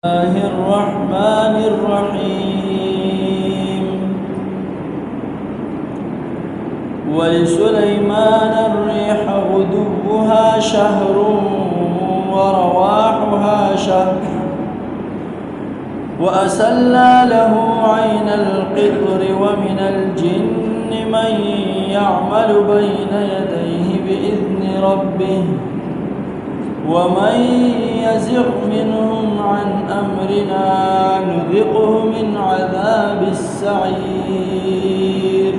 الله الرحمن الرحيم ولسليمان الريح غدوها شهر ورواحها شهر وأسلنا له عين القطر ومن الجن من يعمل بين يديه بإذن ربه ومن يزغ منهم عن أمرنا نذقه من عذاب السعير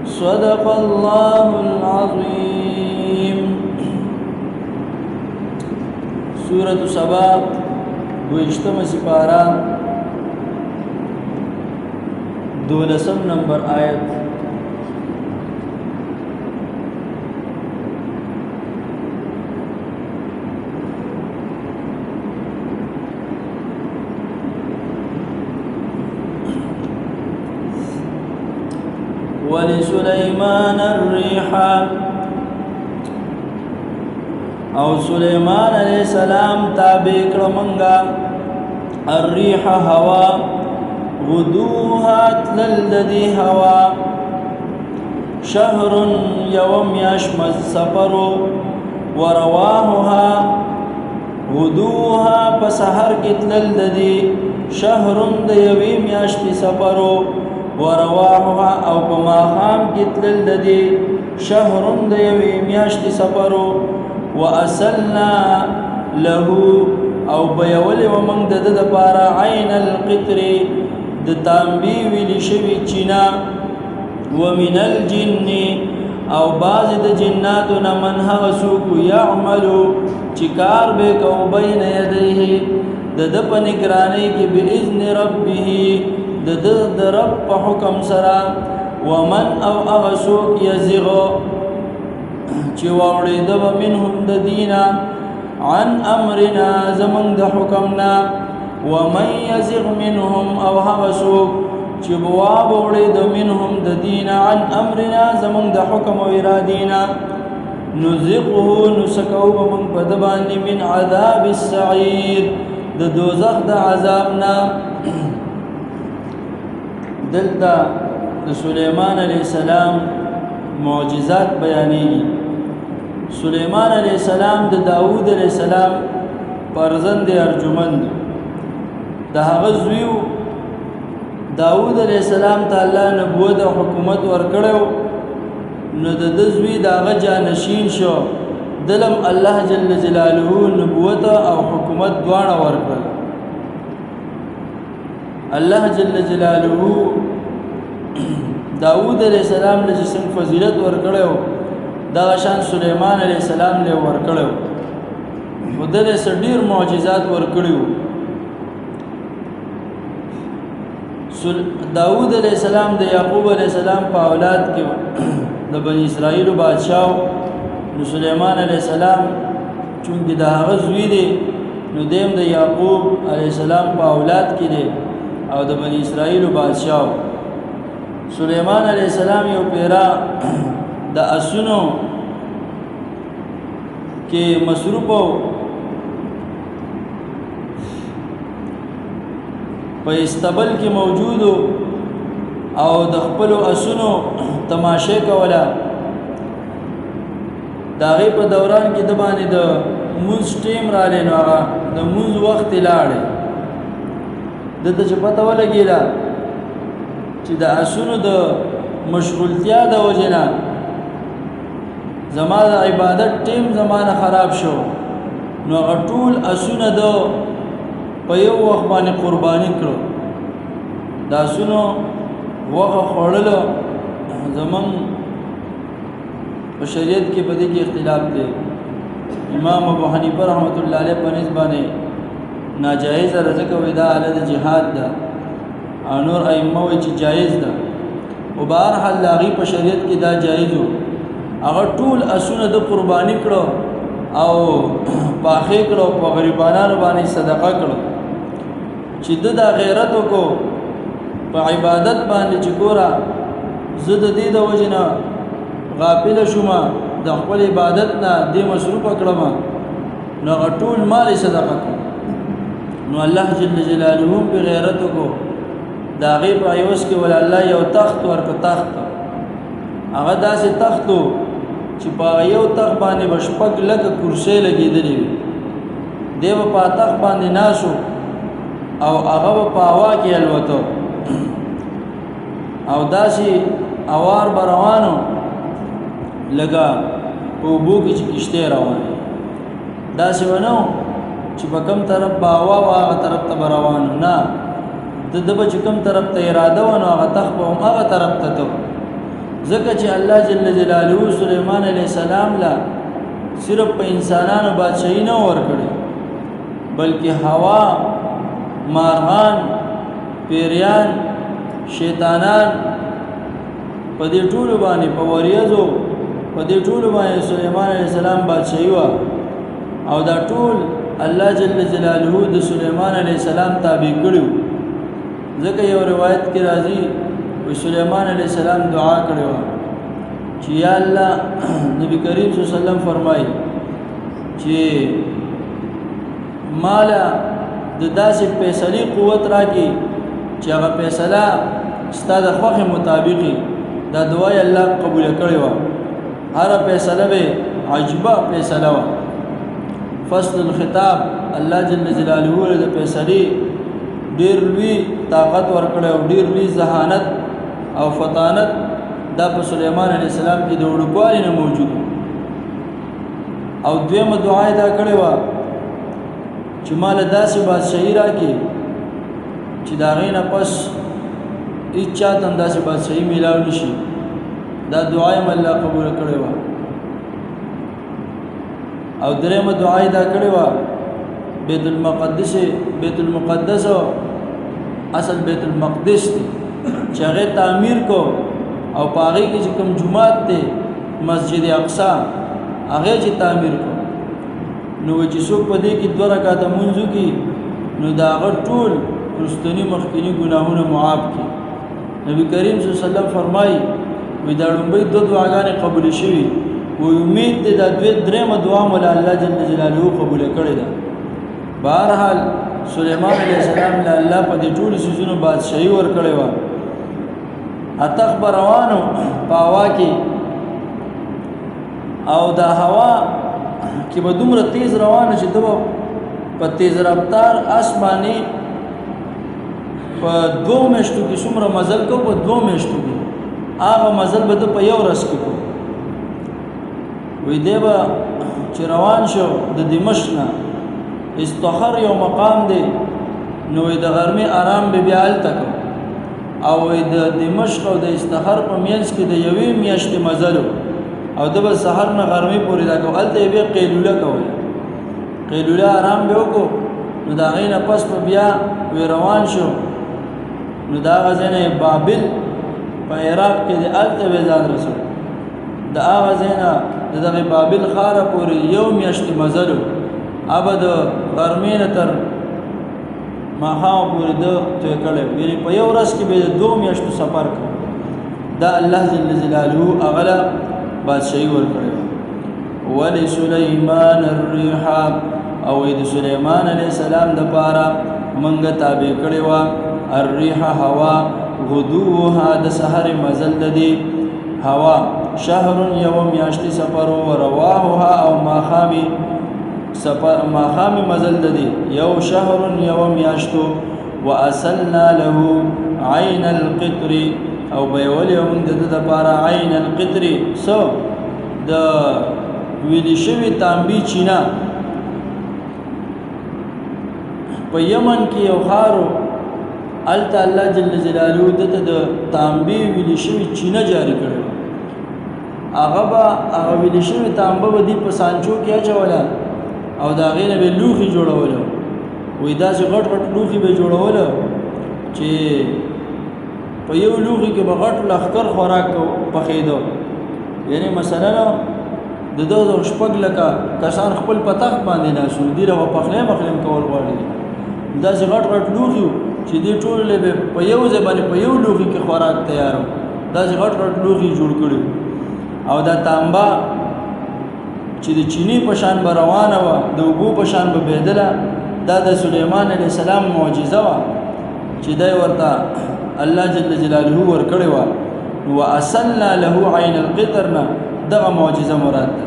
صدق الله العظيم. سورة سبا دوشتم سپارا 12 نمبر آیت. ولسليمان الريح او سليمان عليه السلام تابع کرمنگا الريح هوا غدوها تللدي هوا شهر يوم يشمس سفر ورواهها غدوها پسحر کتللدي شهر ديوي میاشت سفر ورواحها او پماخام کتلل ددی شهرون دیوی میاشت سفرو واسلنا له او بیول ومن دد پارا عین القطر د تانبی ویلی شوی چینا ومن الجن او باز د جناتنا من هغسوک یعملو چکار بے کو بین یدیه دد پنکرانی کی باذن ربه د رب په حکم سره ومن او اغسوک یزغ چې واوړي د منهم د دینا عن امرنا زمن د حکمنا ومن یزغ منهم او اغسوک چې واوړي د منهم د دینا عن امرنا زمن د حکم او ارادینا نذقه نسکو من بدبان من عذاب السعير د دوزخ د عذابنا. دلتا د سليمان عليه السلام معجزات بیانېږي. سليمان عليه السلام د داوود عليه السلام فرزند ارجمند د هغه زوی داوود عليه السلام تعالی نبوت او حکومت ورکړو نو د زوی داغه جانشین شو دلم الله جل جلاله نبوت او حکومت دواړه ورکړل. الله جل جلاله داود علیہ السلام له جسم فضیلت ورکړو دا شان سليمان علیہ السلام له ورکړو ودله سډیر معجزات ورکړو. داود علیہ السلام د یعقوب علیہ السلام په اولاد کې د بنی اسرائیل بادشاہ نو سليمان علیہ السلام چونګه دا غزوی دی نو دیم د یعقوب علیہ السلام په اولاد کې دی او د بنی اسرائیل بادشاہ. سليمان علیہ السلام یو پیرا د اسونو کې مصروف په استبل کې موجود او د خپل اسونو تماشه کوله. داغه په دوران کې د باندې د موز ټیم را لینو هغه د موز وخت لاړې دته چې پته ولګیلا چې د اسونو د مشغولتیا د وجنه زماده عبادت ټیم زمانه خراب شو نو غټول اسونه د په یو وخت باندې قرباني کړو. د اسونو وغه خړل زمون په شریعت کې په دې کې اختلاف دی. امام ابو حنیفه رحمۃ اللہ علیہ په نسبانه ناجائز رزق ودا علی د جهاد ده انور ائمه وی چې جایز ده او بهر حال لاغي په شریعت کې دا جایز وو. هغه ټول اسونه د قرباني کړو او پاخې کړو په غریبانو باندې صدقه کړو چې د غیرت کو په عبادت باندې چې ګورا زده دې د وجنه غافل شوما د خپل عبادت نه د مصروف کړم نو ټول مال صدقه نو الله جل جلاله په غیرت کو دا غي په ایوس کې ول الله یو تخت ورک تخت هغه داسې تختو چې په یو تخت باندې بشپک لکه کرسي لګېدلې دیو په تخت باندې ناسو او هغه په هوا کې الوتو او داسې اوار بروانو لگا په بو کې چې کشته روانه داسې ونو چې په کوم طرف باوا واغه طرف ته روان نه د دبه چې کوم طرف ته اراده ونه هغه تخ په هغه طرف ته ته ځکه چې الله جل جلاله سليمان عليه السلام لا صرف په انسانانو بادشاہي نه ورکړي بلکې هوا مارغان پیریان شیطانان په دې ټولو باندې په وریځو په دې ټولو باندې سليمان عليه السلام بادشاہي وا او دا ټول الله جل جلاله د سليمان عليه السلام تابع کړو ځکه یو روایت کې راځي و سليمان عليه السلام دعا کړو چې یا الله نبی کریم صلی الله علیه وسلم فرمایي چې مالا د داسې فیصله قوت راکې چې هغه فیصله ستاسو خوښه مطابقي دا دعای الله قبول کړي و هر فیصله به عجبه فیصله و فصل الخطاب الله جل جلاله له فیصله ډیر لوی طاقت ورکړي او ډیر لوی ذہانت او فطانت دا په سليمان عليه السلام کې د وړوکوالي نه موجود او دویمه دعا دا کړې و چې مال داسې بادشاہي راکې چې دا غینه پس هیڅ چاته داسې بادشاہي میلاو نشي دا دعا یې الله قبول کړې و او درېمه دعا دا کړې و بیت المقدس اصل بیت المقدس چې هغه تعمیر کو او پاغي کې کوم جمعات ته مسجد اقصی هغه چې تعمیر کو نو چې څوک په دې کې 2 رکعات منځو کې نو دا غټ ټول رستنی مخکینی ګناهونه معاف کړي نبی کریم صلی الله علیه وسلم فرمایي وې دا لومبي 2 دعاګانې قبول شوي و امید دې دا 2-3 دعا مولا الله جل جلاله قبول کړي ده بهرحال سليمان عليه السلام له الله په دې ټول سيزونو بادشاہي ور کړی و اتخبر روانو پاوا کې او دا هوا کې به دومره تیز روانه چې دغه په تیز رفتار اسماني په 2 میاشتو کې څومره مزل کو په 2 میاشتو کې هغه مزل به په یو ورځ کې کو وې دی به چې روان شو د دمشق نه استخر یو مقام دی نو د غرمه آرام به بیا ال تک او د دمشق او د استخر په میانس کې د یوې میاشتې مزل او د سحر نه غرمه پورې دا کول ته به قیلوله کول قیلوله آرام به وکړو نو دا غینه پس په بیا وی روان شو نو دا غزنه بابل په عراق کې د الته وزاد رسول دا غزنه دغه بابل خار پورې یو میاشتې مزل ابد غرمین تر ماها پورې د ته کړه یعنی په یو ورځ کې به 2 میاشتو سفر کړ دا الله جل جلاله اغلا بادشاہي ور کړو ولي سليمان الريح او د سليمان عليه السلام د پاره منګه تابع کړو الريح هوا غدوها د سحر مزل ددي هوا شهر يوم ياشتي سفر ورواها او ماخامي سفر ماخامي مزل ددي يو شهر يوم ياشتو واسلنا له عين القطر او بيول يوم د پاره عين القطر سو د ویلی شوی تانبی چینا په یمن کې یو خارو الته الله جل جلاله د تانبی ویلی شوی چینا جاری کړو هغه ویلی شوی تانبه ودی په سانچو کې اچولا او دا غینه به لوخي جوړول وې دا چې غټ غټ لوخي به جوړول چې په یو لوخي کې به غټ لخر خوراک پخېدو یعنی مثلا د دوه شپږ لکه کسان خپل پتاخ باندې ناسو دی له پخلې مخلم کول غواړي دا چې غټ غټ لوخي چې دې ټول له په یو ځبانه په یو لوخي کې خوراک تیارو دا چې غټ غټ لوخي جوړ کړي او دا تانبا چې د چینی په شان روانه و د وګو په شان به بدله دا د سليمان عليه السلام معجزه وا چې دای ورته الله جل جلاله ورکړی و واسلنا له عين القطرنا دغه معجزه مراد ده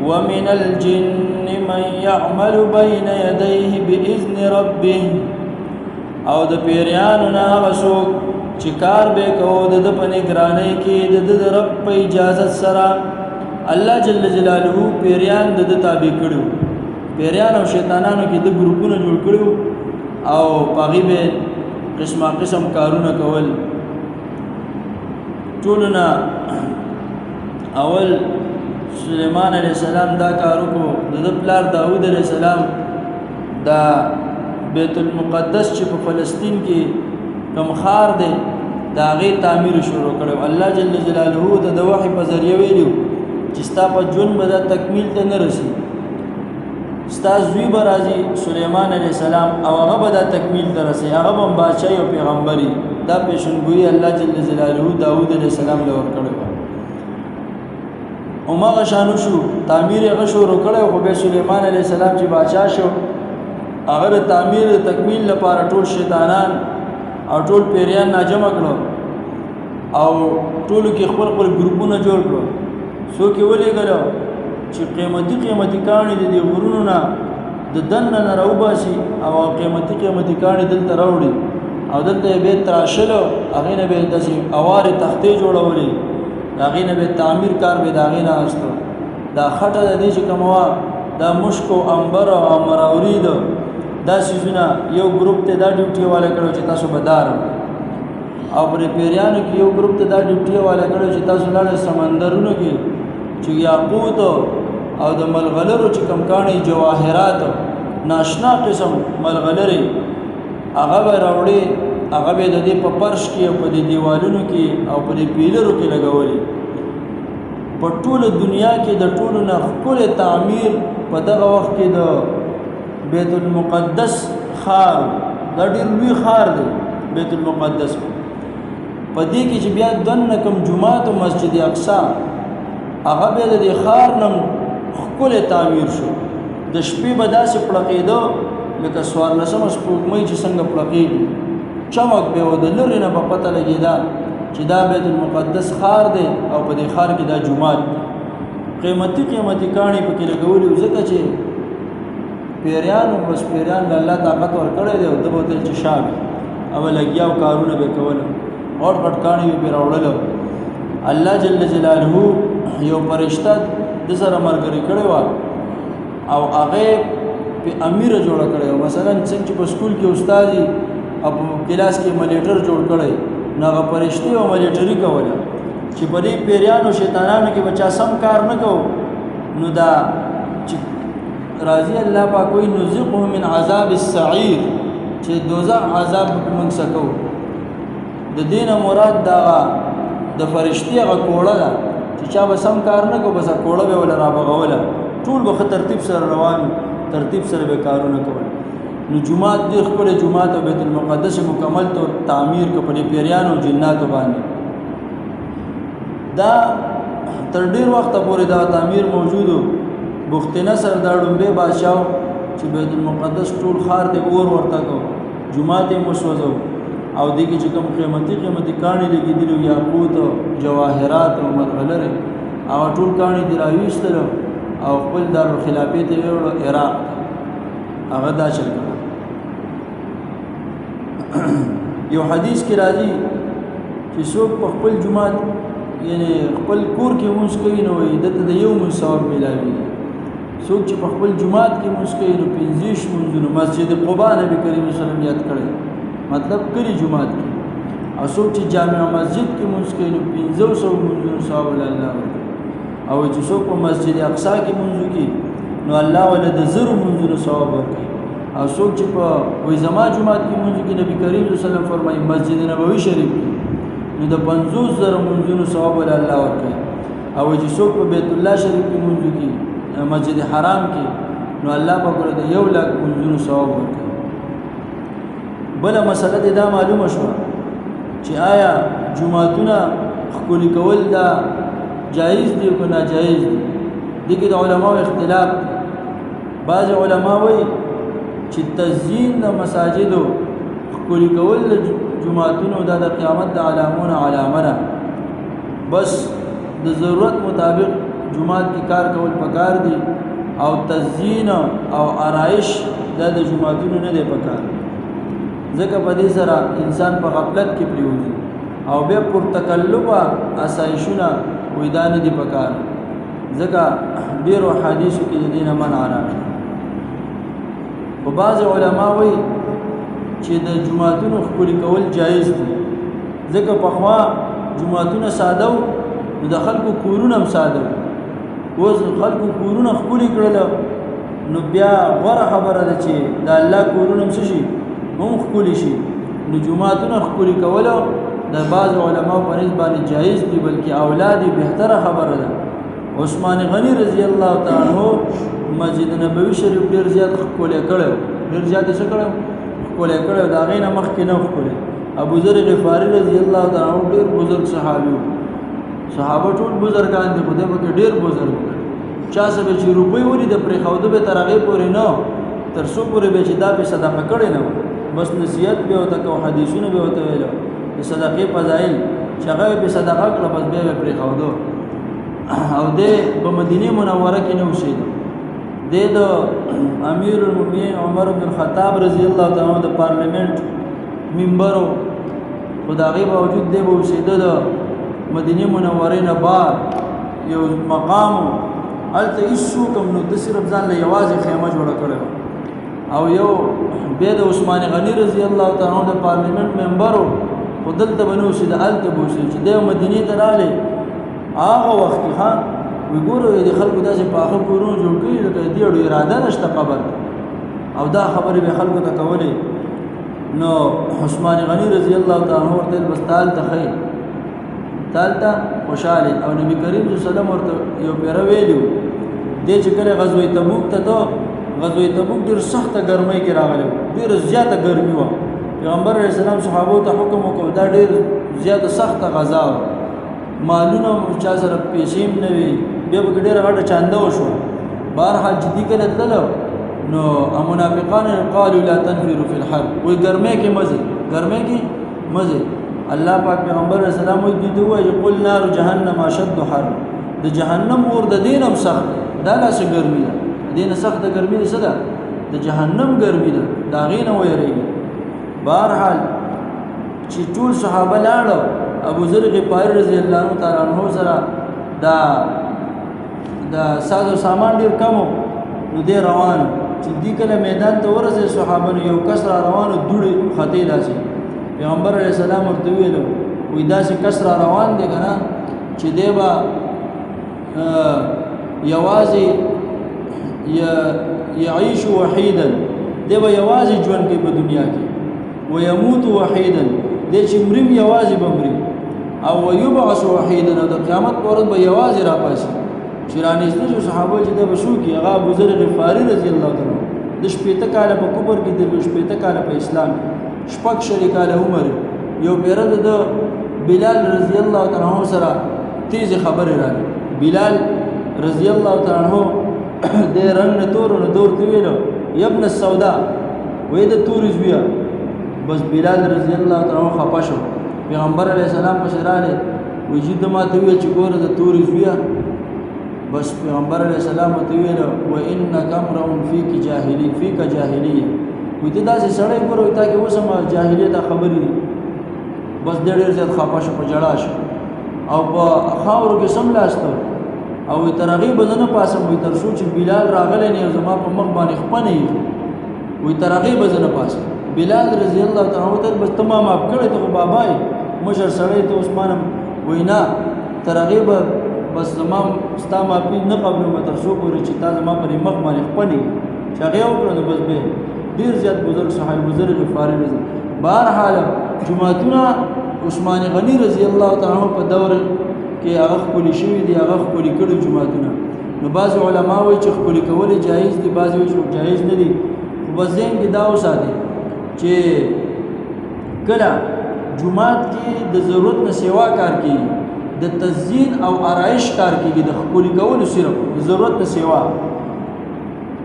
ومن الجن من يعمل بين يديه باذن ربه او د پیریانو نه غسوک چې کار به کو د په نگرانی کې د رب په اجازه سره الله جل جلاله پیریان د تابع کړو پیریان او شیطانانو کې د ګروپونو جوړ کړو او پاغي به قسم کارونه کول ټولنا اول سليمان عليه السلام دا کارو کو د پلار داوود عليه السلام دا بیت المقدس چې په فلسطین کې کوم خار دی دا غي تعمیر شروع کړو الله جل جلاله ته د وحي په ذریعہ ویلو چې ستا په جون به تکمیل ته نه رسی ستا زوی برازي سليمان عليه السلام او هغه به تکمیل ته رسی هغه هم بادشاہ او پیغمبري دا پیشنګوئی الله جل جلاله داوود عليه السلام له ورکړو او ما غشانو شو تعمیر هغه شروع کړو خو به سليمان عليه السلام چې بادشاہ شو هغه تعمیر تکمیل لپاره ټول شیطانان او ټول پیریان ناجمع کړو او ټول کې خپل ګروپونه جوړ کړو سو کې ولې غلو چې قیمتي کاني د غرونو نه د دنه نه راوباسي او قیمتي کاني دلته راوړي او دلته به تراشلو هغه نه به د اواره تختې جوړولې هغه نه به تعمیر کار به داغې نه واستو دا خټه د دې چې کومه دا مشکو انبر او مراورید دا سيزونه یو ګروپ ته دا ډیوټي والا کړو چې تاسو بدار او پر پیریانو کې یو ګروپ ته دا ډیوټي والا کړو چې تاسو لاله سمندرونو کې چې یاقوت او د ملغلرو چې کم کاني جواهرات ناشنا قسم ملغلري هغه به راوړي هغه به د دې په پرش کې په دې دیوالونو کې او په دې پیلرو کې لګولي په ټول دنیا کې د ټولو نه خپل تعمیر په دغه وخت کې د بیت المقدس خار دا ډېر لوی خار دی بیت المقدس په دې کې چې بیا دنه کوم جمعه او مسجد اقصی هغه به د خار نم خپل تعمیر شو د شپې به داسې پړقېدو لکه سوار لسم سپوږمۍ چې څنګه پړقېږي چمک به و د لرې نه په پته لګېده چې دا بیت المقدس خار دی او په دې خار کې دا جومات قیمتي کاڼي پکې لګولي ځکه چې پیریان بس پیریان له الله طاقت ورکړی دی او د بوتل چې شابه او لګیاو کارونه به کول اور پټ کاڼي به راوړل الله جل جلاله یو فرشتہ د سره مرګري کړي وا او هغه په امیر جوړ کړي مثلا څنګه په سکول کې استادي او کلاس کې مانیټر جوړ کړي نو هغه فرشتي او مانیټري کوله چې په دې پیریانو شیطانانو کې بچا سم کار نه کو نو دا راضي الله پاک کوئی نذقه من عذاب السعير چې دوزخ عذاب موږ سکو د دینه مراد دا د فرشتي هغه کوړه ده چې چا به سم کار نه کو بس کوړه به ولا را بغوله ټول به ترتیب سره روان ترتیب سره به کارونه کول نو جمعات د خپل جمعات او بیت المقدس مکمل طور تعمیر کو په پیریانو جناتو باندې دا تر ډیر وخت پورې دا تعمیر موجودو بخت نصر دا ډومبه بادشاہ چې بیت المقدس ټول خار ته اور ورته کو جمعات مسوځو او دغه چې کوم قیمتي کاني لګیدلو یاقوت جواهرات او ملغلره او ټول کاني دی راويستل او خپل دار خلافت ویړو عراق هغه دا چل یو حدیث کې راځي چې څوک په خپل جمعات یعنی خپل کور کې مونږ کوي نو د یو ثواب ملایوي څوک چې په خپل جمعات کې مونږ کوي نو 15 مونږ مسجد قباء نبی کریم صلی الله علیه وسلم یاد کړی مطلب کلی جمعات کې او څوک چې جامع مسجد کې مونږ کوي نو 1500 مونږ ثواب الله او چې څوک په مسجد اقصی کې مونږ کوي نو الله ولې د زر مونږ ثواب ورکړي او څوک چې په وې زما جمعات کې مونږ کې نبی کریم صلی الله علیه وسلم فرمایي مسجد نبوي شریف نو د 50000 مونږ ثواب ول الله ورکړي او چې څوک په بیت الله شریف کې مونږ کې مسجد حرام کې نو الله په ګوره د 1 لک مونږ ثواب ورکړي بل مسله دا معلومه شو چې آیا جمعتونه خپل کول دا جایز دی او ناجایز دی دغه علماء اختلاف بعض علما وایي چې تزیین د مساجدو ښکلي کول د جوماتونو دا د قیامت د علامه ده. بس د ضرورت مطابق جومات کې کار کول پکار دي او تزیین او آرایش دا د جوماتونو نه دی پکار، ځکه په دې سره انسان په غفلت کې پریوځي او بیا پر تکلفه آسایشونه وې دا نه دي پکار، ځکه ډېرو حدیثو کې د دې نه منع راغلی. خو بعض علما وایي چې د جوماتونو ښکلي کول جایز دي، ځکه پخوا جوماتونه ساده وو نو د خلکو کورونه هم ساده وو. اوس خلکو کورونه ښکلي کړل نو بیا غوره خبره ده چې د الله کورونه هم څه شي هم ښکلي شي. نو جوماتونه ښکلي کولو د بعض علماو په نسبت باندې جایز دي، بلکې اولاد بهتره خبره ده. عثمان غنی رضی الله تعالی عنہ مسجد نبوي شریف ډیر زیات ښکلی کړی، ډیر زیات څه کړی ښکلی کړی، د هغې نه مخکې نه ښکلی. ابو ذر غفاري رضی الله تعالی عنہ ډیر بزرګ صحابي و، صحابه ټول بزرګان دي، خو دی پکې ډیر بزرګ و. چا څه به چې روپۍ ولید پرېښوده به تر هغې پورې نه، تر څو پورې به چې دا به صدقه کړې نه وه، بس نصیحت به ورته کو، حدیثونه به ورته ویلو د صدقې فضایل چې هغه به صدقه کړه، بس بیا به پرېښوده. او دی په مدینه منوره کې نه اوسېده، دی د امیر المؤمنین عمر بن الخطاب رضی الله تعالی عنہ د پارلیمنت ممبر و، خو د هغې باوجود دی به اوسېده د مدینه منورې نه بار یو مقام و، هلته هېڅوک هم نو ده صرف ځان له یوازې خیمه جوړه کړې وه. او یو بیا د عثمان غني رضی الله تعالی عنہ د پارلیمنت ممبر و، خو دلته به نه اوسېده، هلته به اوسېده. چې دی مدینې ته راغلی هغه وخت کې ها وی ګورو د خلکو داسې پاخه کورونه جوړ کړي لکه دې اړو اراده نشته قبر، او دا خبرې به خلکو ته کولې. نو عثمان غني رضی الله تعالی عنہ ورته بس تال ته خیر تال ته خوشاله، او نبی کریم صلی الله علیه وسلم ورته یو پیره ویلو دې چې کله غزوه تبوک ته غزوه تبوک ډېر سخته ګرمۍ کې راغلی، ډېر زیاته ګرمي وه. پیغمبر علیه السلام صحابو ته حکم وکړ دا ډېر زیاته سخته غذا وه، مالونه چا سره پیسې هم نه وي، بیا به ډېره غټه چانده وشوه. بهرحال جدي کله تللو نو منافقان قالوا لا تنفروا في الحر، وی ګرمۍ کې مزه، ګرمۍ کې مزه. الله پاک پیغمبر علیه السلام وی دې وایي قل نار جهنم اشد حر، د جهنم اور د دین هم سخت، دا لاسه ګرمي ده، دین سخت ګرمي ده، څه ده د جهنم ګرمي ده، دا غي نه ویریږي. بهرحال چې ټول صحابه لاړو، ابو ذر غفاری رضی الله تعالی عنہ سره دا ساز او سامان ډیر کم نو دی روان، چې دی کله میدان ته ورسې صحابه یو کس را روانو دوړې خطې داسې. پیغمبر علیه السلام ورته ویلو وی داسې کس را روان دی که نه چې دی به یوازې یعیش وحیدا، دی به یوازې ژوند کوي په دنیا کې، ویموت وحیدا، دی چې مریم یوازې به مري، او ویبعث وحیدا، او د قیامت په ورځ به یوازې راپاسي. چې رانږدې شو صحابه چې دی به شو کي، هغه ابوذر غفاري رضی الله تعالی عنہ د 15 کاله په کفر کې، د 15 کاله په اسلام، 6 کاله عمر. یو پیره د بلال رضی الله تعالی عنہ سره تیز خبره راغله. بلال رضی الله تعالی عنہ د رنگ نه تور نه دور دی ویلو ابن السودا، وې د تورې زویا. بس بلال رضی الله تعالی عنہ خپه شو، پیغمبر علیه السلام په شراله وې چې د ماته وی چې ګوره د تورې زویا. بس پیغمبر علیه السلام ته ویل و انک امرؤ فیک جاهلی فیک جاهلیه، وې ته داسې سړی ګوره تا کې اوس هم جاهلیت خبرې دي. بس ډېر زیات خپه شو، په جړا شو او په خاورو کې سملاستو، او تر هغې به زه نه پاسم، وایي تر څو چې بلال راغلی نه زما په مخ باندې خپه نه وي، وایي تر هغې به زه نه پاسم. بلال رضی الله تعالی عنہ ته بس ته ما معاف کړی، ته خو بابا یې مشر سړی ته عثمان هم وایي نه تر هغې به بس زما ستا معافي نه قبلوم تر څو پورې چې تا زما پرې مخ باندې خپه نه وي. چې هغې وکړه نو بس به ډېر زیات بزرګ صحابي ابوذر غفاري رضی. بهرحال جوماتونه عثمان غني رضی الله تعالی عنہ په دور کې هغه ښکلي شوي دي، هغه ښکلي کړي جوماتونه. نو بعضې علما وایي چې ښکلي کول جایز دي، بعضې وایي چې جایز نه دي. خو بس ذهن کې دا وساتئ چې کله جومات کې د ضرورت نه سوا کار کېږي، د تزیین او آرایش کار کېږي، د ښکلي کولو صرف د ضرورت نه سوا،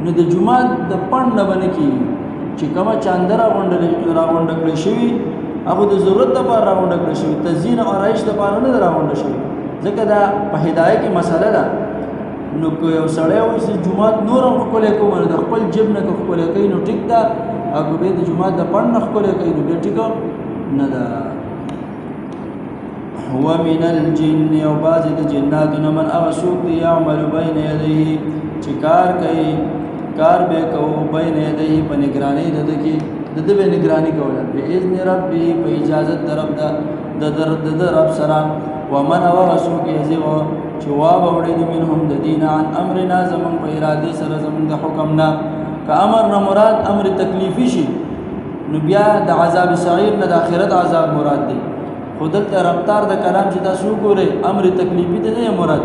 نو د جومات د پڼ نه به نه کېږي، چې کومه چاندر راغونډه کړی شوی هغه د ضرورت لپاره راغونډه کړی شوی تزیین او آرایش لپاره نه راغونډه شوی ځکه دا په هدايه کې مسله ده نو کو یو سړی وایي چې جمعات نور هم ښکلی کوم د خپل جیب نه که ښکلی کوي نو ټیک ده هغه به د جمعات د پڼ نه ښکلی کوي نو بیا ټیکه نه ده ومن الجن او بعض د جناتو من هغه څوک دی یعمل بین یدیه چې کار به کوو بین یدیه په نگرانی د کې د به نگرانی کوله باذن ربی په اجازه د رب سره ومن هغه څوک یزیغ چې وړي دي منهم د دین عن امرنا زمون په اراده سره زمون د حکمنا که امرنا مراد امر تکلیفی شي نو بیا د عذاب سعیر نه د آخرت عذاب مراد دی خودت رفتار د کلام چې تاسو ګورئ امر تکلیفی دی نه مراد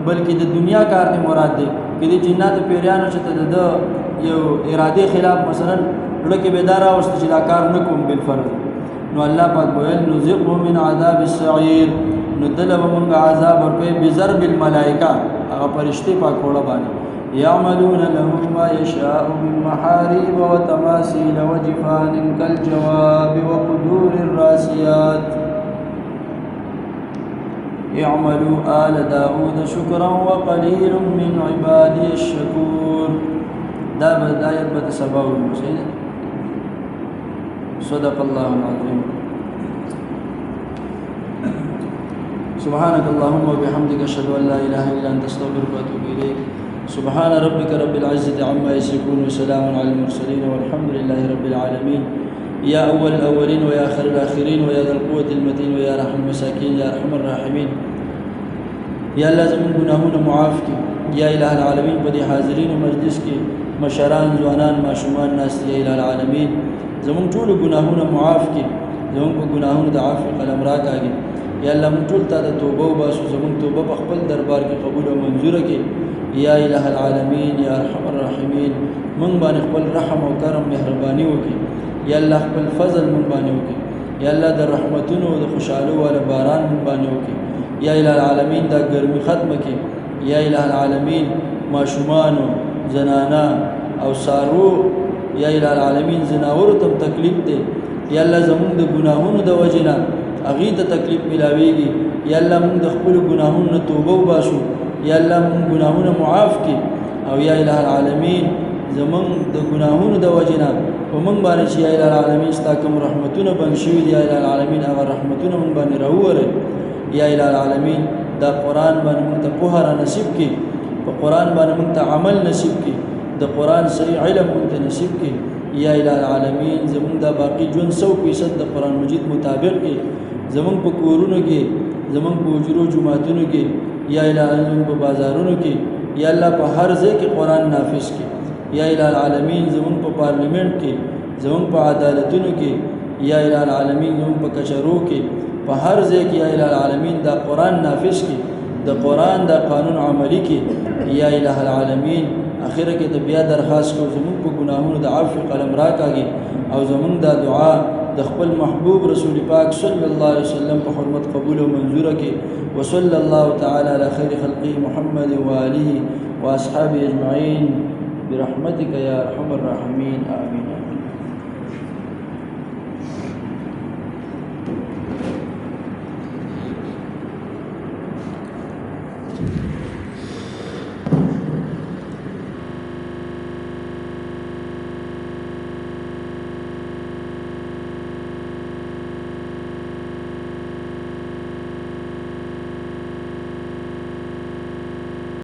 بلکې د دنیا کار دی مراد دی کله جنات پیریانو چې د یو اراده خلاف مثلا لکه بیدار اوست چې دا کار نکوم بالفرض نو الله پاک ویل نذقه من عذاب السعیر نو دلته موږ عذاب ورکوي بضرب الملائکه هغه فرشتي پاک وړه باندې يعملون له ما يشاء من محاريب وتماثيل وجفان كالجواب وقدور الراسيات اعملوا آل داود شكرا وقليل من عبادي الشكور دا بداية بتسبب المسيد صدق الله العظيم سبحانك اللهم وبحمدك اشهد ان لا اله الا انت استغفرك واتوب اليك سبحان ربك رب العزه عما يصفون وسلام على المرسلين والحمد لله رب العالمين يا اول الاولين ويا اخر الاخرين ويا ذا القوه المتين ويا رحم المساكين يا ارحم الراحمين يا لازم گناهونه معاف کی یا الہ العالمین په دې حاضرین مجلس کې مشران ځوانان ماشومان ناس یا الہ العالمین زمون ټول گناهونه معاف کی زمون په گناهونو د عفو قلم راکاږي یا الله مون ټول ته توبه وباسو زمون توبه په خپل دربار کې قبول او منظور کړي یا الہ العالمین یا ارحم الراحمین مون باندې خپل رحم او کرم مهرباني وکړي یا الله خپل فضل مون باندې وکړي یا الله د رحمتونو او د خوشالو ول باران مون باندې وکړي یا الہ العالمین دا ګرمي ختم کړي یا الہ العالمین ماشومان زنانا او سارو یا الہ العالمین زناور تم تکلیف دے یا الله زمون د گناهونو د وجنه اغه ته تکلیف ملاويږي یا الله موږ د خپل ګناهونو توبه وباسو یا الله موږ ګناهونه معاف کړي او یا الہ العالمین زمون د ګناهونو د وجنه ومن باندې چې یا الہ العالمین ستاکم رحمتونه بنشوي یا الہ العالمین هغه رحمتونه موږ باندې راوره یا الہ العالمین دا قران باندې موږ ته په هر نصیب کړي په قران باندې موږ ته عمل نصیب کړي د قران صحیح علم موږ ته نصیب کړي یا الہ العالمین زمون دا باقی جون 100% د قران مجید مطابق کې زمون په کورونو کې زمون په اجرو جمعاتونو کې یا الہ العالمین په بازارونو کې یا الله په هر ځای کې قران نافذ کړي یا الہ العالمین زمون په پارلیمنت کې زمون په عدالتونو کې یا الہ العالمین زمون په کچرو کې په هر ځای کې یا الہ العالمین دا قران نافذ کړي د قران دا قانون عملی کې یا الہ العالمین اخره کې ته بیا درخواست کوم زمون په ګناهونو د عفو قلم راکاږي او زمون دا دعا د خپل محبوب رسول پاک صلی الله علیه وسلم په حرمت قبول او منظور کړي وصلی الله تعالی علی خیر خلقه محمد و آله و اصحابه اجمعین برحمتک یا ارحم الراحمین آمین